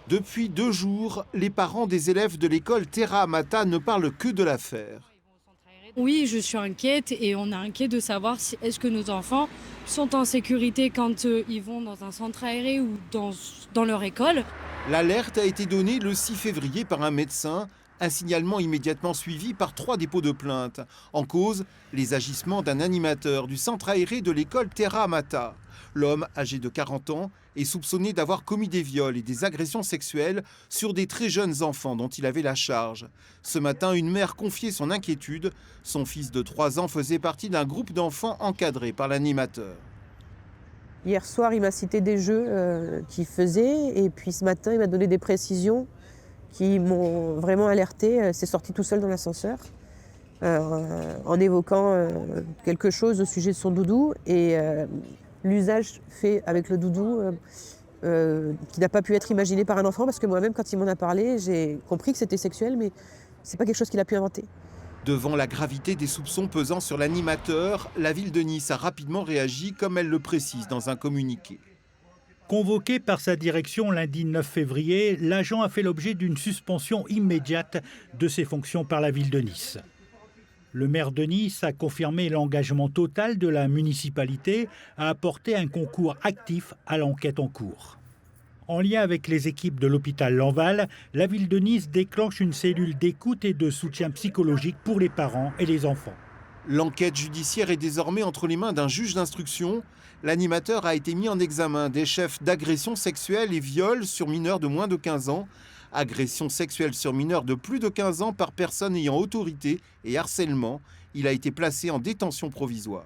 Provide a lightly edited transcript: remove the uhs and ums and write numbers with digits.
Depuis 2 jours, les parents des élèves de l'école Terra Amata ne parlent que de l'affaire. Oui, je suis inquiète et on est inquiet de savoir si est-ce que nos enfants sont en sécurité quand ils vont dans un centre aéré ou dans leur école. L'alerte a été donnée le 6 février par un médecin, un signalement immédiatement suivi par 3 dépôts de plainte. En cause, les agissements d'un animateur du centre aéré de l'école Terra Amata. L'homme, âgé de 40 ans, est soupçonné d'avoir commis des viols et des agressions sexuelles sur des très jeunes enfants dont il avait la charge. Ce matin, une mère confiait son inquiétude. Son fils de 3 ans faisait partie d'un groupe d'enfants encadré par l'animateur. Hier soir, il m'a cité des jeux qu'il faisait et puis ce matin, il m'a donné des précisions qui m'ont vraiment alertée. C'est sorti tout seul dans l'ascenseur en évoquant quelque chose au sujet de son doudou et l'usage fait avec le doudou qui n'a pas pu être imaginé par un enfant parce que moi-même, quand il m'en a parlé, j'ai compris que c'était sexuel, mais c'est pas quelque chose qu'il a pu inventer. Devant la gravité des soupçons pesant sur l'animateur, la ville de Nice a rapidement réagi comme elle le précise dans un communiqué. Convoqué par sa direction lundi 9 février, l'agent a fait l'objet d'une suspension immédiate de ses fonctions par la ville de Nice. Le maire de Nice a confirmé l'engagement total de la municipalité à apporter un concours actif à l'enquête en cours. En lien avec les équipes de l'hôpital Lanval, la ville de Nice déclenche une cellule d'écoute et de soutien psychologique pour les parents et les enfants. L'enquête judiciaire est désormais entre les mains d'un juge d'instruction. L'animateur a été mis en examen des chefs d'agression sexuelle et viol sur mineurs de moins de 15 ans, agression sexuelle sur mineurs de plus de 15 ans par personne ayant autorité et harcèlement. Il a été placé en détention provisoire.